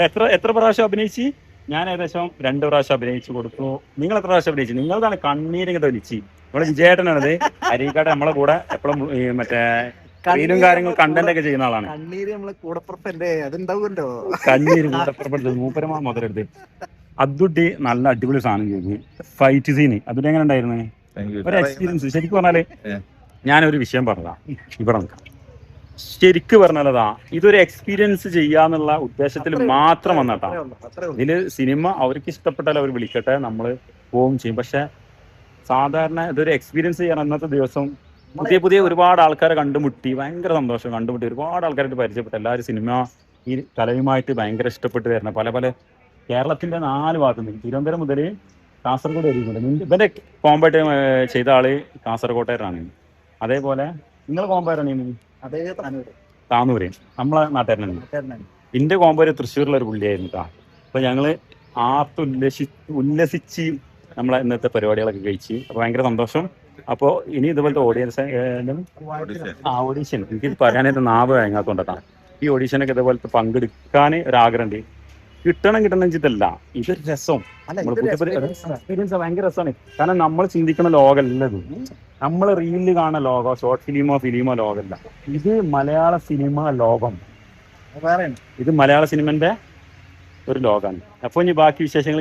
എത്ര എത്ര പ്രാവശ്യം അഭിനയിച്ച്? ഞാൻ ഏകദേശം 2 പ്രാവശ്യം അഭിനയിച്ചു കൊടുത്തു. നിങ്ങൾ എത്ര പ്രാവശ്യം അഭിനയിച്ചു? നിങ്ങളതാണ് കണ്ണീരിങ്ങനെ തൊലിച്ച്. നമ്മളെ വിജയേട്ടനാണത്. അരീക്കാട് നമ്മളെ കൂടെ എപ്പോഴും മറ്റേ റീലും കാര്യങ്ങളും കണ്ടന്റ് ഒക്കെ ചെയ്യുന്ന ആളാണ്. കണ്ണീര് നമ്മളെ കൂടപ്പുറപ്പല്ലേ, അതുണ്ടാവുമല്ലോ. കണ്ണീര് കൂടപ്പുറപ്പെടുത്ത് മൂപ്പരമാ മുതലെടുത്ത് അതുട്ടി നല്ല അടിപൊളി സാധനം ചെയ്തു. ഫൈറ്റ് സീന് അതുട്ടി എങ്ങനെ ഉണ്ടായിരുന്നു? ഒരു എക്സ്പീരിയൻസ്. ശരിക്കും പറഞ്ഞാല് ഞാനൊരു വിഷയം പറഞ്ഞതാ ഇവിടെ നിൽക്കാം. ശരിക്ക് പറഞ്ഞാലതാ ഇതൊരു എക്സ്പീരിയൻസ് ചെയ്യാന്നുള്ള ഉദ്ദേശത്തിൽ മാത്രം വന്നട്ടാ. ഇതില് സിനിമ അവർക്ക് ഇഷ്ടപ്പെട്ടാൽ അവർ വിളിക്കട്ടെ, നമ്മൾ പോവും ചെയ്യും. പക്ഷെ സാധാരണ ഇതൊരു എക്സ്പീരിയൻസ് ചെയ്യാൻ അന്നത്തെ ദിവസം പുതിയ പുതിയ ഒരുപാട് ആൾക്കാരെ കണ്ടുമുട്ടി, ഭയങ്കര സന്തോഷം. കണ്ടുമുട്ടി ഒരുപാട് ആൾക്കാരായിട്ട് പരിചയപ്പെട്ടു. എല്ലാവരും സിനിമ ഈ കലയുമായിട്ട് ഭയങ്കര ഇഷ്ടപ്പെട്ട് വരുന്ന പല പല കേരളത്തിന്റെ 4 ഭാഗത്തുനിന്ന്, തിരുവനന്തപുരം മുതൽ കാസർഗോഡ് വരെയുണ്ട്. ഇവന്റെ കോമ്പായിട്ട് ചെയ്ത ആള് കാസർഗോട്ടുകാരനാണ്. അതേപോലെ നിങ്ങൾ കോമ്പാരാണ് അതേ താനൂര് താന്നൂര്, നമ്മളെ നാട്ടുകാരനാണ്. എന്റെ കോമ്പാര് തൃശ്ശൂരിലുള്ള ഒരു പുള്ളിയായിരുന്നു കേട്ടോ. അപ്പൊ ഞങ്ങള് ഉല്ലസിച്ച് നമ്മളെ ഇന്നത്തെ പരിപാടികളൊക്കെ കഴിച്ച്. അപ്പൊ ഭയങ്കര സന്തോഷം. അപ്പോ ഇനി ഇതുപോലത്തെ ഓഡിയൻസ് ഓഡീഷൻ എനിക്ക് പറയാനായിട്ട് നാവ് വഴങ്ങാത്തോണ്ടാ. ഈ ഓഡീഷനൊക്കെ ഇതുപോലത്തെ പങ്കെടുക്കാൻ ഒരാഗ്രഹമുണ്ട്. കിട്ടണം വെച്ചിട്ടല്ല, ഇതൊരു രസം. എക്സ്പീരിയൻസ് ഭയങ്കര രസമാണ്. കാരണം നമ്മൾ ചിന്തിക്കുന്ന ലോകമല്ല ഇത്. നമ്മൾ റീലിൽ കാണുന്ന ലോകം ഷോർട്ട് ഫിലിമോ ലോകമല്ല. ഇത് മലയാള സിനിമ ലോകം. ഇത് മലയാള സിനിമന്റെ ഒരു ലോകമാണ്. അപ്പൊ ഇനി ബാക്കി വിശേഷങ്ങൾ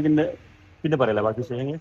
പിന്നെ പറയല്ല. ബാക്കി വിശേഷങ്ങൾ